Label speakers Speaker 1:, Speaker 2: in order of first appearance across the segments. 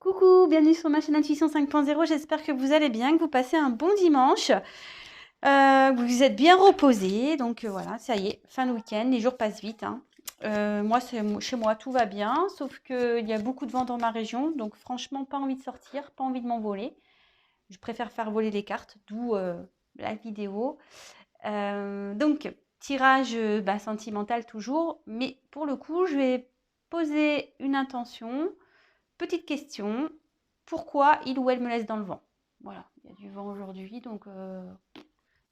Speaker 1: Coucou, bienvenue sur ma chaîne Intuition 5.0. J'espère que vous allez bien, que vous passez un bon dimanche, que vous êtes bien reposés. Donc voilà, ça y est, fin de week-end, les jours passent vite, hein. Moi, chez moi, tout va bien, sauf qu'il y a beaucoup de vent dans ma région. Donc franchement, pas envie de sortir, pas envie de m'envoler. Je préfère faire voler les cartes, d'où la vidéo. Donc, tirage sentimental toujours. Mais pour le coup, je vais poser une intention. Petite question, pourquoi il ou elle me laisse dans le vent? Voilà, il y a du vent aujourd'hui, donc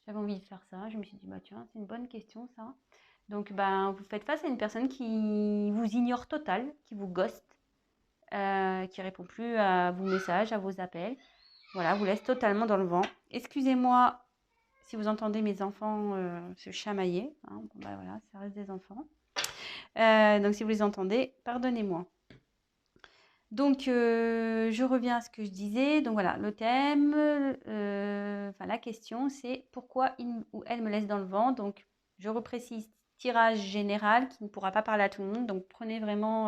Speaker 1: j'avais envie de faire ça. Je me suis dit, bah tiens, c'est une bonne question ça. Donc vous faites face à une personne qui vous ignore total, qui vous ghost, qui répond plus à vos messages, à vos appels. Voilà, vous laisse totalement dans le vent. Excusez-moi si vous entendez mes enfants se chamailler, hein. Bon, voilà, ça reste des enfants. Donc si vous les entendez, pardonnez-moi. Donc, je reviens à ce que je disais. Donc voilà, le thème, la question, c'est pourquoi il ou elle me laisse dans le vent. Donc, je reprécise, tirage général qui ne pourra pas parler à tout le monde. Donc, prenez vraiment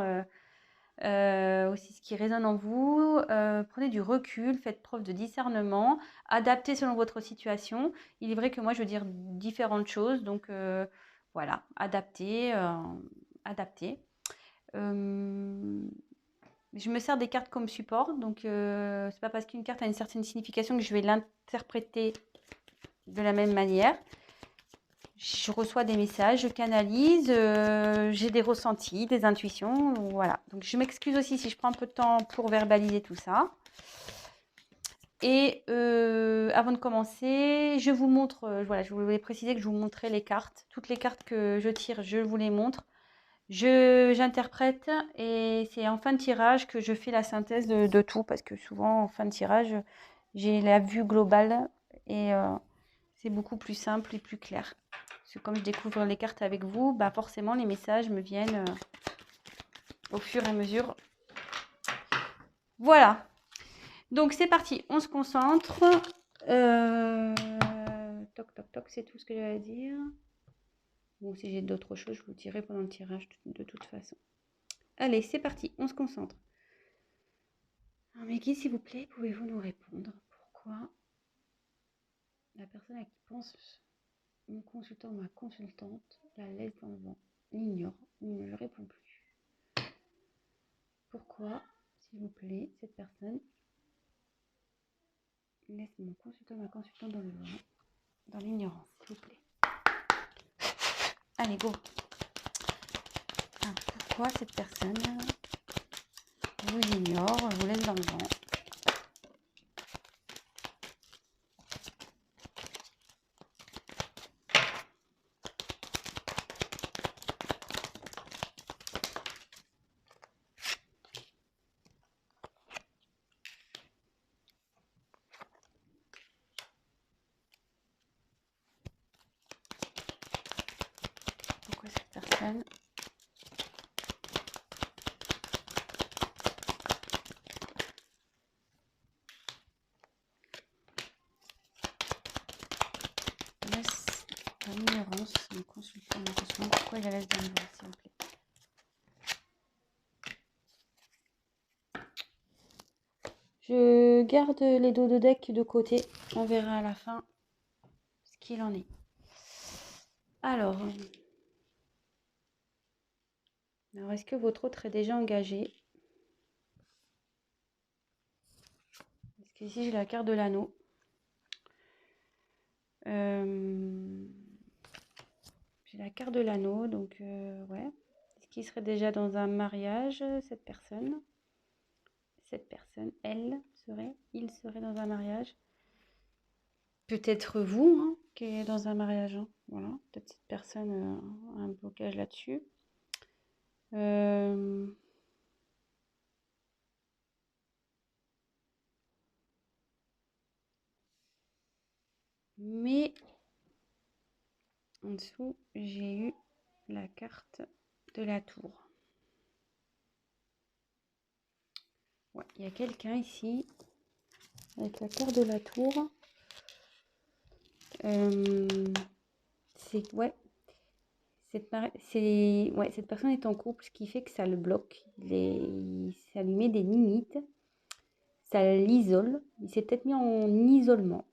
Speaker 1: aussi ce qui résonne en vous. Prenez du recul, faites preuve de discernement, adaptez selon votre situation. Il est vrai que moi, je veux dire différentes choses. Donc, voilà, adaptez, adaptez. Je me sers des cartes comme support, donc c'est pas parce qu'une carte a une certaine signification que je vais l'interpréter de la même manière. Je reçois des messages, je canalise, j'ai des ressentis, des intuitions, voilà. Donc je m'excuse aussi si je prends un peu de temps pour verbaliser tout ça. Et avant de commencer, je vous montre, voilà, je voulais préciser que je vous montrais les cartes. Toutes les cartes que je tire, je vous les montre. J'interprète et c'est en fin de tirage que je fais la synthèse de tout parce que souvent en fin de tirage, j'ai la vue globale et c'est beaucoup plus simple et plus clair. Parce que comme je découvre les cartes avec vous, forcément les messages me viennent au fur et à mesure. Voilà. Donc c'est parti, on se concentre. Toc toc toc, c'est tout ce que j'allais dire. Bon, si j'ai d'autres choses, je vous dirai pendant le tirage de toute façon. Allez, c'est parti, on se concentre. Alors, mes guides, s'il vous plaît, pouvez-vous nous répondre pourquoi la personne à qui pense mon consultant ou ma consultante la laisse dans le vent, l'ignore, ne me répond plus? Pourquoi, s'il vous plaît, cette personne laisse mon consultant ou ma consultante dans le vent, dans l'ignorance, s'il vous plaît? Allez, go. Pourquoi cette personne vous ignore, vous laisse dans le vent? Pourquoi cette personne laisse dans l'ignorance mon consultant, ma consultante? Pourquoi il la laisse dans le vent, s'il vous plaît? Je garde les dos de deck de côté. On verra à la fin ce qu'il en est. Alors, est-ce que votre autre est déjà engagé? Parce qu'ici, j'ai la carte de l'anneau. J'ai la carte de l'anneau, donc ouais. Est-ce qu'il serait déjà dans un mariage, cette personne? Cette personne, il serait dans un mariage. Peut-être vous, hein, qui est dans un mariage, hein. Voilà, peut-être cette personne a un blocage là-dessus. Mais en dessous, j'ai eu la carte de la tour. Ouais, il y a quelqu'un ici avec la carte de la tour. Cette personne est en couple, ce qui fait que ça le bloque. Ça lui met des limites. Ça l'isole. Il s'est peut-être mis en isolement.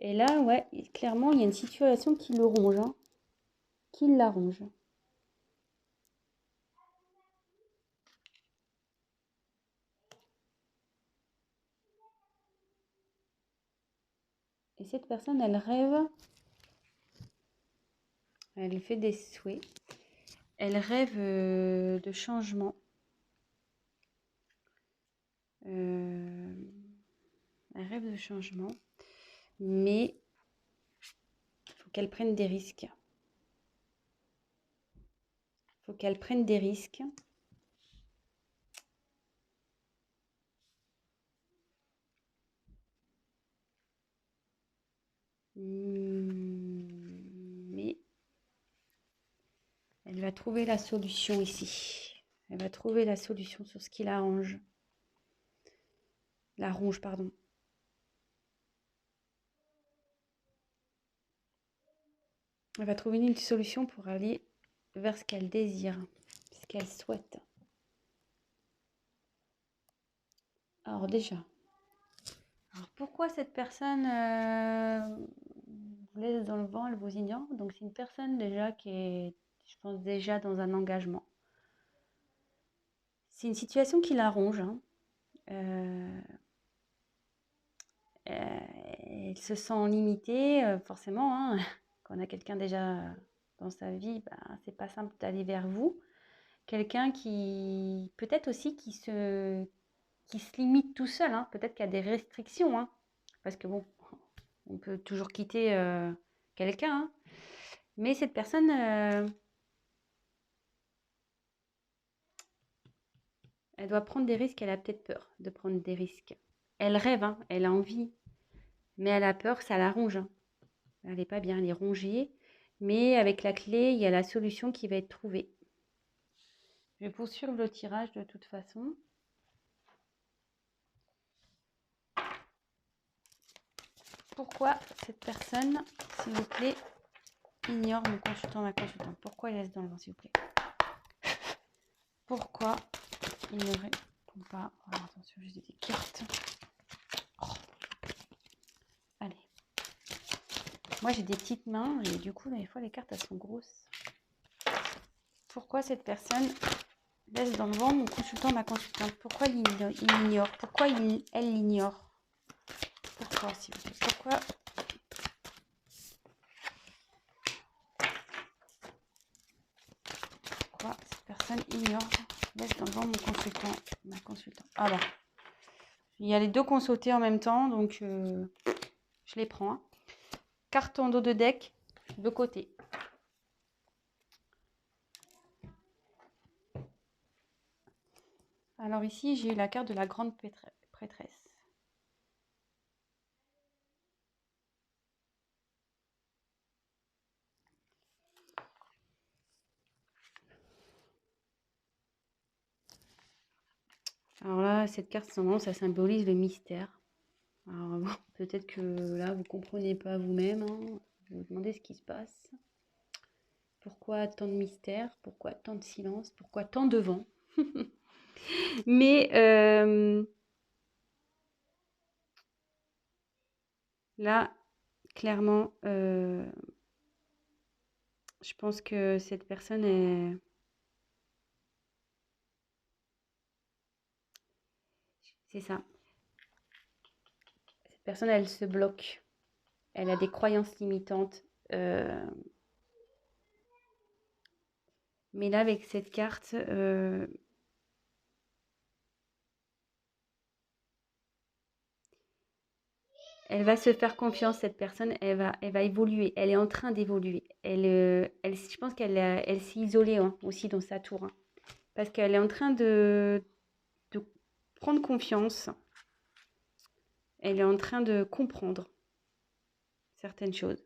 Speaker 1: Et là, ouais, clairement, il y a une situation qui le ronge, hein, qui la ronge. Et cette personne, elle rêve, elle fait des souhaits, elle rêve de changement. Elle rêve de changement, mais il faut qu'elle prenne des risques. Il faut qu'elle prenne des risques. Mais elle va trouver la solution ici. Elle va trouver la solution sur ce qui la ronge. La ronge, pardon. Elle va trouver une solution pour aller vers ce qu'elle désire, ce qu'elle souhaite. Alors déjà, pourquoi cette personne vous laisse dans le vent, elle vous ignore? Donc c'est une personne déjà qui est, je pense, déjà dans un engagement. C'est une situation qui la ronge, hein. Elle se sent limitée, forcément, hein. Quand on a quelqu'un déjà dans sa vie, c'est pas simple d'aller vers vous. Quelqu'un qui, peut-être aussi, qui se limite tout seul, hein. Peut-être qu'il y a des restrictions, hein. Parce que bon, on peut toujours quitter quelqu'un, hein. Mais cette personne, elle doit prendre des risques, elle a peut-être peur de prendre des risques. Elle rêve, hein, elle a envie, mais elle a peur, ça la ronge, hein. Elle n'est pas bien, elle est rongée. Mais avec la clé, il y a la solution qui va être trouvée. Je vais poursuivre le tirage de toute façon. Pourquoi cette personne, s'il vous plaît, ignore mon consultant, ma consultante? Pourquoi elle laisse dans le vent, s'il vous plaît? Pourquoi il ne répond pas? Oh, attention, j'ai des cartes. Oh. Allez. Moi, j'ai des petites mains et du coup, des fois, les cartes, elles sont grosses. Pourquoi cette personne laisse dans le vent mon consultant, ma consultante? Pourquoi il ignore? Pourquoi elle l'ignore? Pourquoi, s'il vous plaît? Pourquoi? Pourquoi cette personne ignore, laisse dans le vent mon consultant, ma consultante? Alors, il y a les deux qu'on sautait en même temps, donc je les prends, hein. Carte en dos de deck, de côté. Alors ici, j'ai eu la carte de la grande prêtresse. Alors là, cette carte, ça symbolise le mystère. Alors bon, peut-être que là, vous ne comprenez pas vous-même, hein. Vous vous demandez ce qui se passe. Pourquoi tant de mystère? Pourquoi tant de silence? Pourquoi tant de vent? Mais là, clairement, je pense que cette personne est... C'est ça. Cette personne, elle se bloque. Elle a des croyances limitantes. Mais là, avec cette carte, elle va se faire confiance, cette personne, elle va évoluer. Elle est en train d'évoluer. Je pense elle s'est isolée, hein, aussi dans sa tour, hein, parce qu'elle est en train de prendre confiance. Elle est en train de comprendre certaines choses.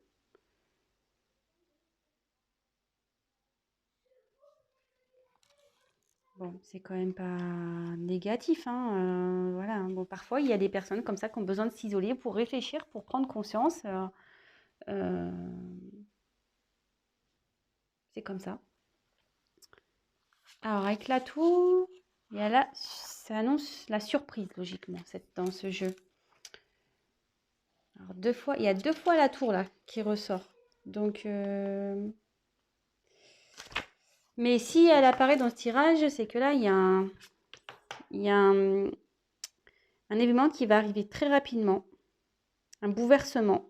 Speaker 1: Bon, c'est quand même pas négatif, hein, voilà. Bon, parfois, il y a des personnes comme ça qui ont besoin de s'isoler pour réfléchir, pour prendre conscience. Euh, c'est comme ça. Alors, avec la tour, il y a là, ça annonce la surprise, logiquement, dans ce jeu. Alors, il y a 2 fois la tour, là, qui ressort. Donc, mais si elle apparaît dans ce tirage, c'est que là, il y a un événement qui va arriver très rapidement. Un bouleversement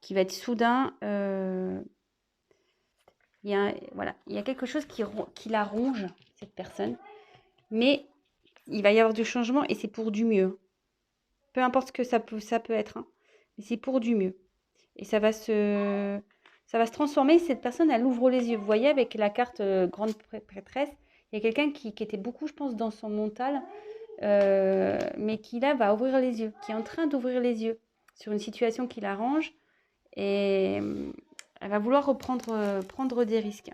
Speaker 1: qui va être soudain. Voilà, il y a quelque chose qui la ronge, cette personne. Mais il va y avoir du changement et c'est pour du mieux. Peu importe ce que ça peut être. Hein. Mais c'est pour du mieux. Et ça va se transformer. Cette personne, elle ouvre les yeux. Vous voyez, avec la carte grande prêtresse, il y a quelqu'un qui était beaucoup, je pense, dans son mental, mais qui là va ouvrir les yeux, qui est en train d'ouvrir les yeux sur une situation qui l'arrange. Et elle va vouloir prendre des risques.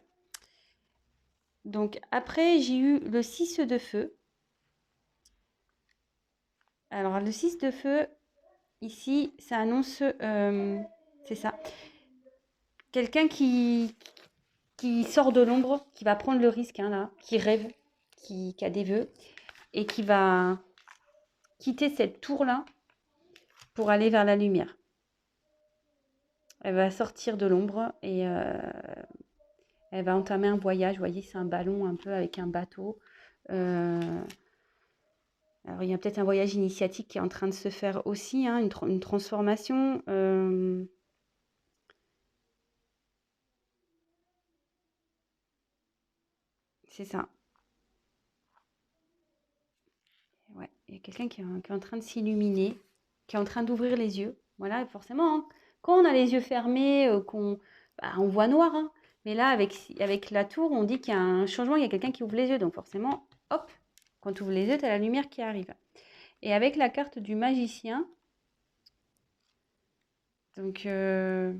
Speaker 1: Donc après, j'ai eu le 6 de feu. Alors le 6 de feu, ici, ça annonce, c'est ça, quelqu'un qui sort de l'ombre, qui va prendre le risque, hein, là, qui rêve, qui a des vœux, et qui va quitter cette tour-là pour aller vers la lumière. Elle va sortir de l'ombre et elle va entamer un voyage. Vous voyez, c'est un ballon un peu avec un bateau. Alors, il y a peut-être un voyage initiatique qui est en train de se faire aussi, hein, une transformation. C'est ça. Ouais, il y a quelqu'un qui est en train de s'illuminer, qui est en train d'ouvrir les yeux. Voilà, forcément, hein, quand on a les yeux fermés, on voit noir. Hein. Mais là, avec la tour, on dit qu'il y a un changement, il y a quelqu'un qui ouvre les yeux. Donc forcément, hop, quand tu ouvres les yeux, tu as la lumière qui arrive. Et avec la carte du magicien, donc ouais,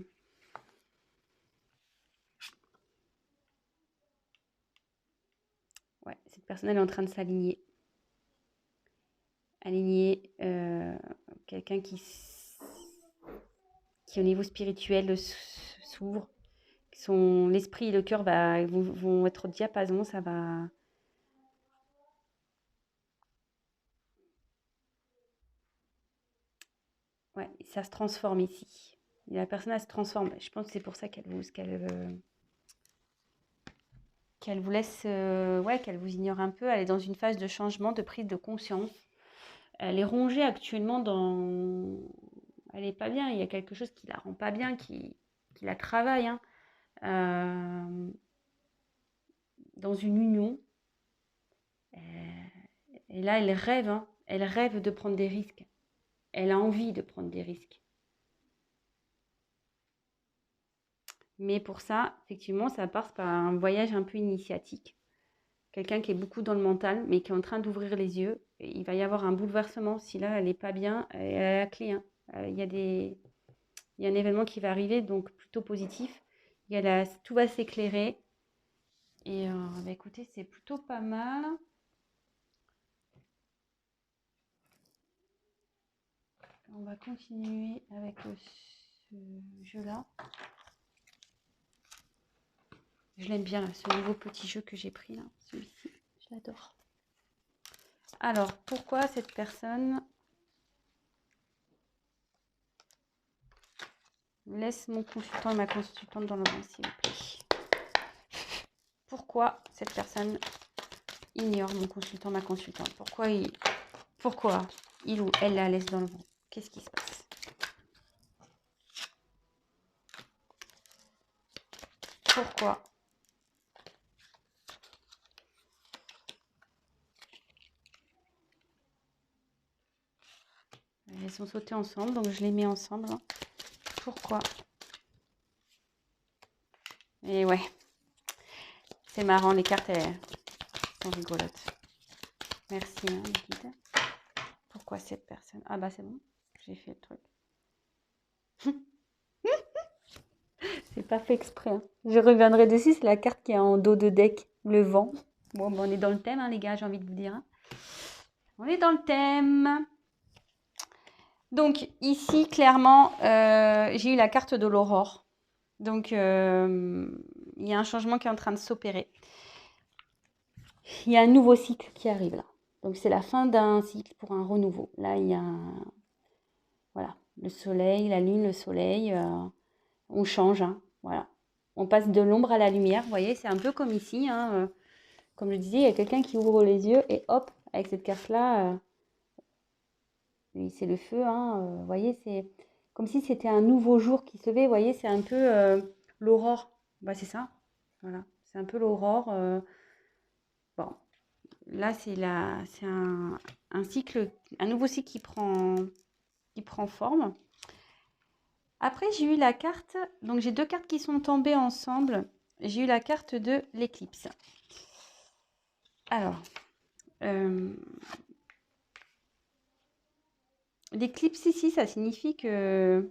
Speaker 1: cette personne, elle est en train de s'aligner. Aligner quelqu'un qui au niveau spirituel s'ouvre. L'esprit et le cœur vont être au diapason, ça va... Ouais, ça se transforme ici. Et la personne, elle se transforme. Je pense que c'est pour ça qu'elle vous laisse... qu'elle vous ignore un peu. Elle est dans une phase de changement, de prise de conscience. Elle est rongée actuellement dans... Elle n'est pas bien. Il y a quelque chose qui la rend pas bien, qui la travaille. Hein. Dans une union. Et là, elle rêve. Hein. Elle rêve de prendre des risques. Elle a envie de prendre des risques. Mais pour ça, effectivement, ça passe par un voyage un peu initiatique. Quelqu'un qui est beaucoup dans le mental, mais qui est en train d'ouvrir les yeux. Et il va y avoir un bouleversement. Si là, elle n'est pas bien, elle a la clé. Hein. Il y a un événement qui va arriver, donc plutôt positif. Tout va s'éclairer. Et écoutez, c'est plutôt pas mal. On va continuer avec ce jeu-là. Je l'aime bien, là, ce nouveau petit jeu que j'ai pris, là, celui-ci. Je l'adore. Alors, pourquoi cette personne laisse mon consultant et ma consultante dans le vent, s'il vous plaît? Pourquoi cette personne ignore mon consultant, ma consultante? Pourquoi il ou elle la laisse dans le vent? Qu'est-ce qui se passe? Pourquoi? Elles sont sautées ensemble, donc je les mets ensemble. Hein. Pourquoi? Et ouais, c'est marrant, les cartes elles sont rigolotes. Merci, hein, les guides. Pourquoi cette personne? Ah bah c'est bon, j'ai fait le truc. C'est pas fait exprès. Hein. Je reviendrai dessus, c'est la carte qui est en dos de deck, le vent. Bon, on est dans le thème, hein, les gars, j'ai envie de vous dire. Hein. On est dans le thème. Donc, ici, clairement, j'ai eu la carte de l'aurore. Donc, Il y a un changement qui est en train de s'opérer. Il y a un nouveau cycle qui arrive là. Donc, c'est la fin d'un cycle pour un renouveau. Là, il y a voilà, le soleil, la lune, le soleil. On change, hein, voilà. On passe de l'ombre à la lumière. Vous voyez, c'est un peu comme ici. Hein, comme je disais, il y a quelqu'un qui ouvre les yeux et hop, avec cette carte-là, c'est le feu. Hein, vous voyez, c'est comme si c'était un nouveau jour qui se levait. Vous voyez, c'est un peu l'aurore. Bah, c'est ça. Voilà, c'est un peu l'aurore. Bon, là, c'est un cycle, un nouveau cycle qui prend forme. Après, j'ai eu la carte, donc j'ai deux cartes qui sont tombées ensemble. J'ai eu la carte de l'éclipse. Alors, l'éclipse ici, ça signifie que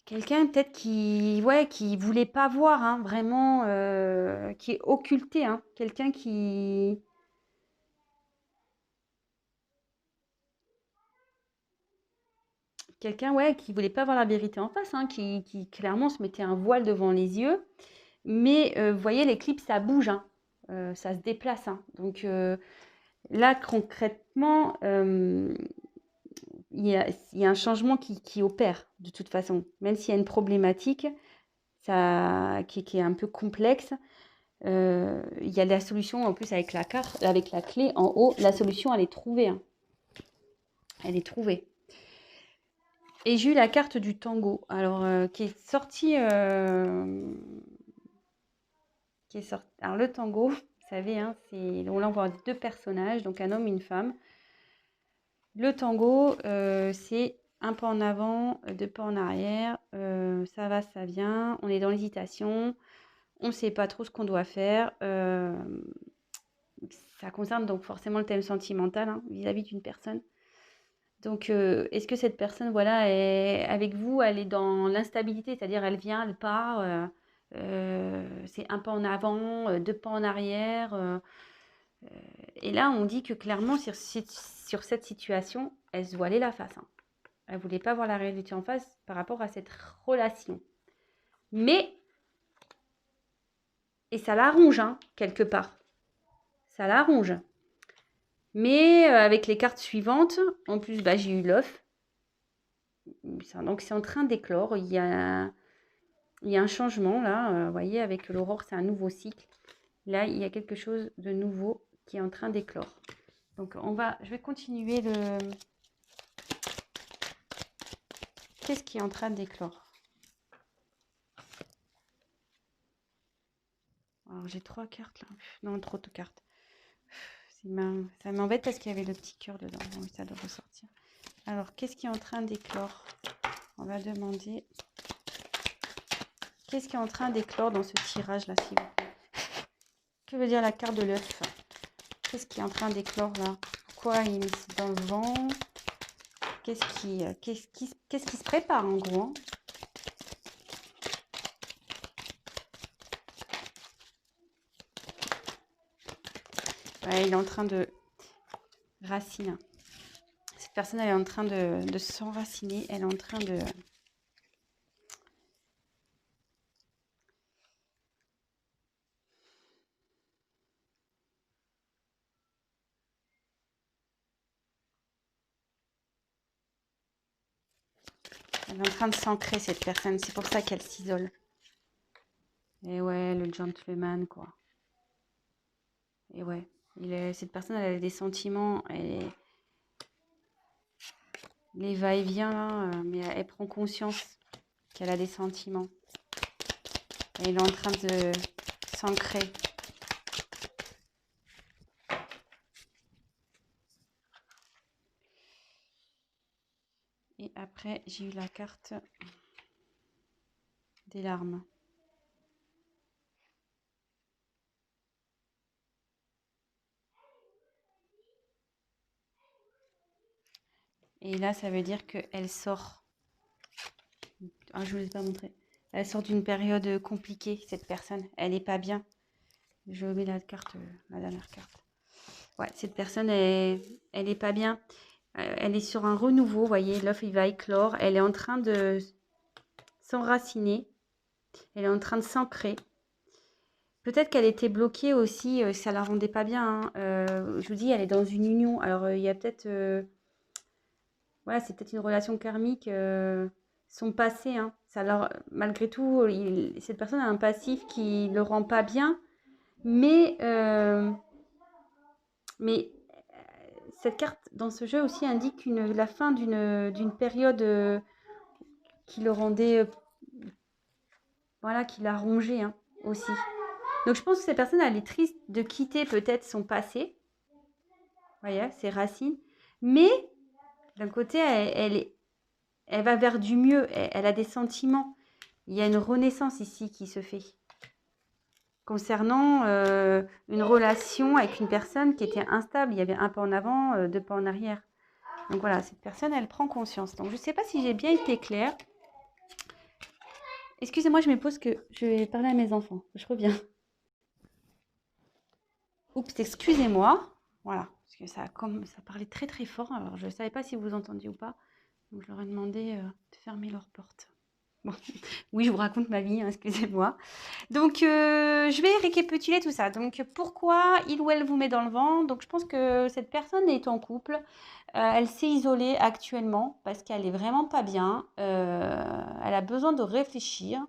Speaker 1: quelqu'un peut-être qui voulait pas voir, hein, vraiment, qui est occulté, hein, quelqu'un qui voulait pas voir la vérité en face, hein, qui clairement se mettait un voile devant les yeux. Mais vous voyez, l'éclipse, ça bouge, hein, ça se déplace. Hein. Donc là, concrètement, il y a un changement qui opère de toute façon. Même s'il y a une problématique qui est un peu complexe, il y a la solution en plus avec la carte, avec la clé en haut. La solution, elle est trouvée. Hein. Elle est trouvée. Et j'ai eu la carte du tango, alors qui est sortie. Alors le tango, vous savez, hein, on l'envoie deux personnages, donc un homme et une femme. Le tango, c'est un pas en avant, deux pas en arrière, ça va, ça vient, on est dans l'hésitation, on ne sait pas trop ce qu'on doit faire. Ça concerne donc forcément le thème sentimental, hein, vis-à-vis d'une personne. Donc, est-ce que cette personne, voilà, est avec vous, elle est dans l'instabilité, c'est-à-dire elle vient, elle part, c'est un pas en avant, deux pas en arrière. Et là, on dit que clairement, sur cette situation, elle se voilait la face. Hein. Elle ne voulait pas voir la réalité en face par rapport à cette relation. Mais, et ça la ronge, hein, quelque part. Ça la ronge. Mais avec les cartes suivantes, en plus, bah, j'ai eu l'œuf. Donc, c'est en train d'éclore. Il y a un changement, là. Vous voyez, avec l'aurore, c'est un nouveau cycle. Là, il y a quelque chose de nouveau qui est en train d'éclore. Donc, je vais continuer le... Qu'est-ce qui est en train d'éclore? Alors, j'ai 3 cartes, là. Non, trop de cartes. Ça m'embête parce qu'il y avait le petit cœur dedans. Bon, ça doit ressortir. Alors, qu'est-ce qui est en train d'éclore? On va demander... Qu'est-ce qui est en train d'éclore dans ce tirage-là, s'il vous plaît? Que veut dire la carte de l'œuf? Qu'est-ce qui est en train d'éclore, là? Pourquoi il est dans le vent? Qu'est-ce qui se prépare, en gros, hein? Ouais, il est en train de... Racine. Cette personne, elle est en train de s'enraciner. Elle est en train de... Elle est en train de s'ancrer, cette personne. C'est pour ça qu'elle s'isole. Et ouais, le gentleman, quoi. Et ouais, cette personne, elle a des sentiments. Les va-et-vient, là, mais elle prend conscience qu'elle a des sentiments. Elle est en train de s'ancrer. Et après, j'ai eu la carte des larmes. Et là, ça veut dire qu'elle sort. Ah, je ne vous ai pas montré. Elle sort d'une période compliquée, cette personne. Elle n'est pas bien. Je mets la carte, la dernière carte. Ouais, cette personne, elle n'est pas bien. Elle est sur un renouveau, vous voyez. L'œuf, il va éclore. Elle est en train de s'enraciner. Elle est en train de s'ancrer. Peut-être qu'elle était bloquée aussi, ça la rendait pas bien, hein. Je vous dis, elle est dans une union. Alors, il y a peut-être, voilà, c'est peut-être une relation karmique, son passé, hein. Malgré tout, cette personne a un passif qui le rend pas bien, mais, mais cette carte dans ce jeu aussi indique la fin d'une période qui le rendait, voilà, qui l'a rongé, hein, aussi. Donc je pense que cette personne, elle est triste de quitter peut-être son passé, voyez, ses racines, mais d'un côté, elle va vers du mieux, elle a des sentiments. Il y a une renaissance ici qui se fait concernant une relation avec une personne qui était instable. Il y avait un pas en avant, deux pas en arrière. Donc voilà, cette personne, elle prend conscience. Donc je ne sais pas si j'ai bien été claire. Excusez-moi, je me pose que je vais parler à mes enfants. Je reviens. Oups, excusez-moi. Voilà, parce que ça parlait très très fort. Alors je ne savais pas si vous entendiez ou pas. Donc je leur ai demandé de fermer leur porte. Bon, oui, je vous raconte ma vie, hein, excusez-moi. Donc, je vais récapituler tout ça. Donc, pourquoi il ou elle vous met dans le vent? Donc, je pense que cette personne est en couple. Elle s'est isolée actuellement parce qu'elle est vraiment pas bien. Elle a besoin de réfléchir.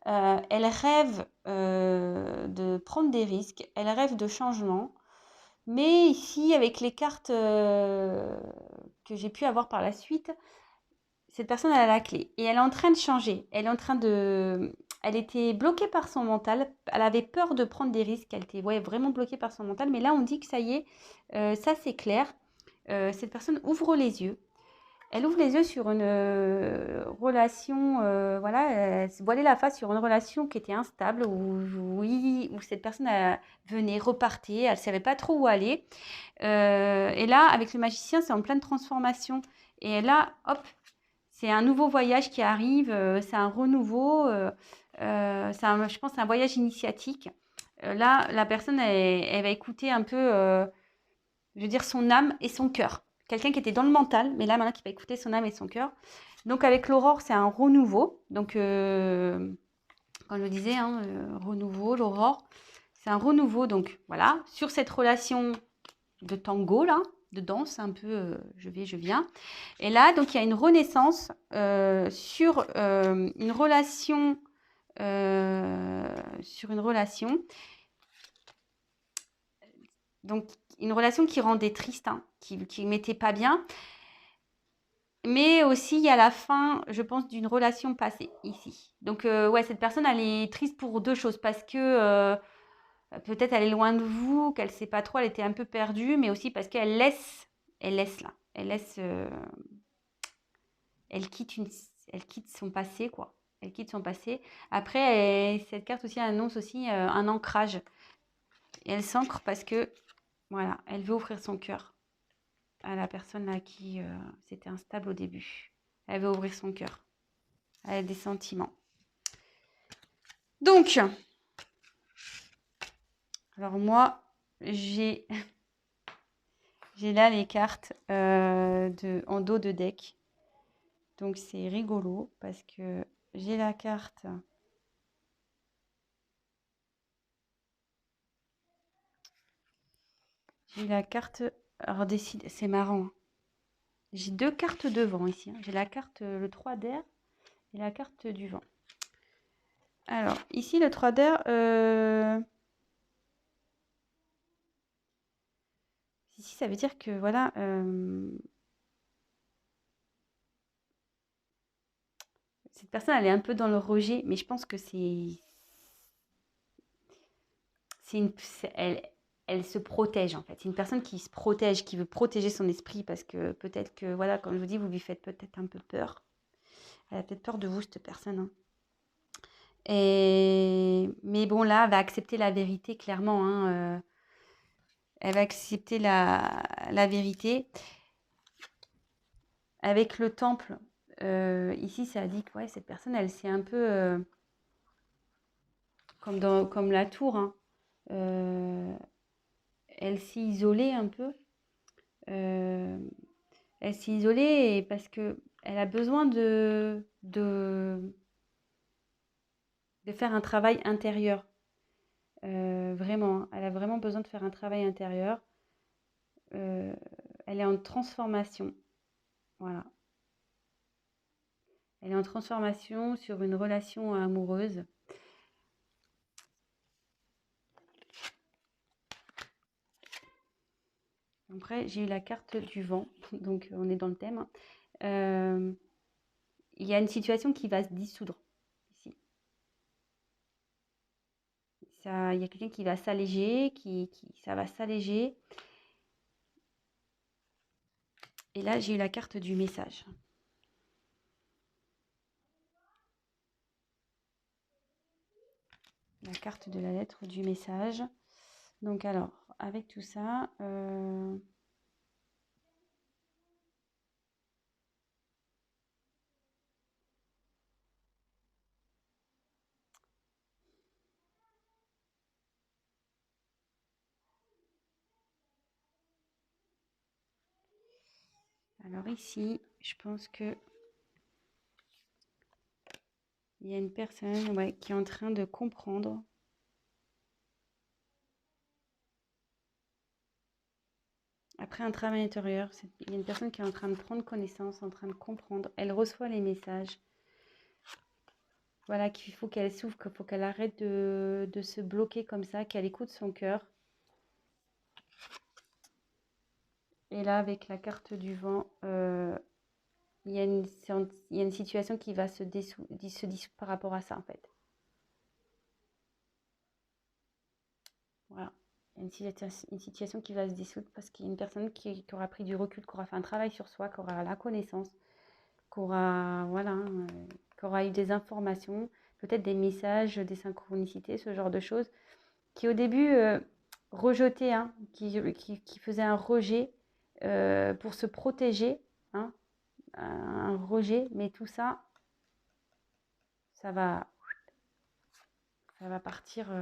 Speaker 1: Elle rêve de prendre des risques. Elle rêve de changement. Mais ici, avec les cartes que j'ai pu avoir par la suite, cette personne, elle a la clé et elle est en train de changer. Elle était bloquée par son mental. Elle avait peur de prendre des risques. Elle était vraiment bloquée par son mental. Mais là, on dit que ça y est, ça c'est clair. Cette personne ouvre les yeux. Elle ouvre les yeux sur une relation, voilà, elle se voilait la face sur une relation qui était instable, où cette personne venait, repartait, elle ne savait pas trop où aller. Et là, avec le magicien, c'est en pleine transformation. Et là, hop, c'est un nouveau voyage qui arrive, c'est un renouveau, je pense, c'est un voyage initiatique. Là, la personne, elle va écouter un peu, je veux dire, son âme et son cœur. Quelqu'un qui était dans le mental, mais là, maintenant, qui va écouter son âme et son cœur. Donc, avec l'aurore, c'est un renouveau. Donc, comme je le disais, hein, renouveau, l'aurore, c'est un renouveau. Donc, voilà, sur cette relation de tango, là, de danse, un peu je vais, je viens. Et là, donc, il y a une renaissance sur une relation. Sur une relation. Donc, une relation qui rendait triste, hein, qui ne mettait pas bien. Mais aussi, il y a la fin, je pense, d'une relation passée ici. Donc, ouais, cette personne, elle est triste pour deux choses. Parce que peut-être elle est loin de vous, qu'elle ne sait pas trop, elle était un peu perdue. Mais aussi parce qu'elle laisse là. Elle quitte, elle quitte son passé, quoi. Elle quitte son passé. Après, cette carte aussi annonce aussi un ancrage. Et elle s'ancre parce que, voilà, elle veut ouvrir son cœur à la personne à qui c'était instable au début. Elle veut ouvrir son cœur. Elle a des sentiments. Donc, alors moi, j'ai là les cartes en dos de deck. Donc, c'est rigolo parce que j'ai la carte. J'ai la carte. Alors, c'est marrant, hein. J'ai deux cartes de vent ici, hein. J'ai la carte, le 3 d'air et la carte du vent. Alors, ici, le 3 d'air, ici, ça veut dire que, voilà, cette personne, elle est un peu dans le rejet, mais je pense que elle se protège, en fait. C'est une personne qui se protège, qui veut protéger son esprit, parce que peut-être que, voilà, comme je vous dis, vous lui faites peut-être un peu peur. Elle a peut-être peur de vous, cette personne, hein. Mais bon, là, elle va accepter la vérité, clairement, hein. Elle va accepter la vérité. Avec le temple, ici, ça dit que ouais, cette personne, elle s'est un peu, comme la tour, hein, elle s'est isolée un peu. Elle s'est isolée parce que elle a besoin de de faire un travail intérieur. Vraiment, hein, elle a vraiment besoin de faire un travail intérieur. Euh, Elle est en transformation. Voilà. Elle est en transformation sur une relation amoureuse. Après, j'ai eu la carte du vent, donc on est dans le thème, hein. Euh, Il y a une situation qui va se dissoudre ici. Ça, il y a quelqu'un qui va s'alléger, ça va s'alléger. Et là, j'ai eu la carte du message. La carte de la lettre du message. Donc alors, avec tout ça, alors ici, je pense que il y a une personne, ouais, qui est en train de comprendre. Après un travail intérieur, il y a une personne qui est en train de prendre connaissance, en train de comprendre. Elle reçoit les messages. Voilà, qu'il faut qu'elle s'ouvre, qu'il faut qu'elle arrête de se bloquer comme ça, qu'elle écoute son cœur. Et là, avec la carte du vent, il y a une situation qui va se dissoudre par rapport à ça, en fait. Voilà. Il y a une situation qui va se dissoudre parce qu'il y a une personne qui aura pris du recul, qui aura fait un travail sur soi, qui aura la connaissance, qui aura, voilà, qui aura eu des informations, peut-être des messages, des synchronicités, ce genre de choses, qui au début rejetait, hein, qui faisait un rejet pour se protéger, hein, un rejet, mais tout ça, ça va, ça va partir,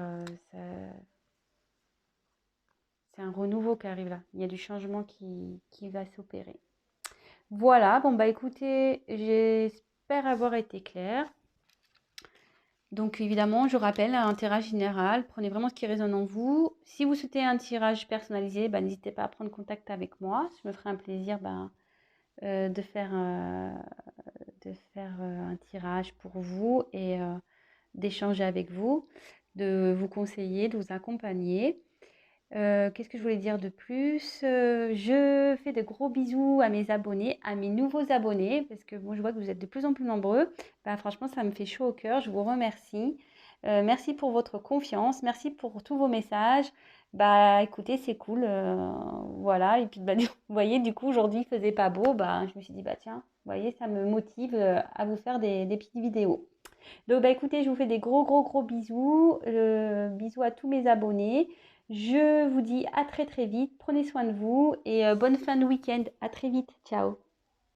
Speaker 1: c'est un renouveau qui arrive là. Il y a du changement qui va s'opérer. Voilà, bon bah écoutez, j'espère avoir été claire. Donc évidemment, je rappelle, un tirage général, prenez vraiment ce qui résonne en vous. Si vous souhaitez un tirage personnalisé, bah, n'hésitez pas à prendre contact avec moi. Je me ferai un plaisir de faire, un tirage pour vous et d'échanger avec vous, de vous conseiller, de vous accompagner. Qu'est-ce que je voulais dire de plus? Je fais de gros bisous à mes abonnés, à mes nouveaux abonnés, parce que moi je vois que vous êtes de plus en plus nombreux. Bah, franchement, ça me fait chaud au cœur. Je vous remercie. Merci pour votre confiance. Merci pour tous vos messages. Bah écoutez, c'est cool. Voilà. Et puis bah, vous voyez, du coup, aujourd'hui, il faisait pas beau. Bah, je me suis dit, bah tiens, vous voyez, ça me motive à vous faire des petites vidéos. Donc, bah, écoutez, je vous fais des gros, gros, gros bisous. Bisous à tous mes abonnés. Je vous dis à très, très vite. Prenez soin de vous et bonne fin de week-end. À très vite. Ciao.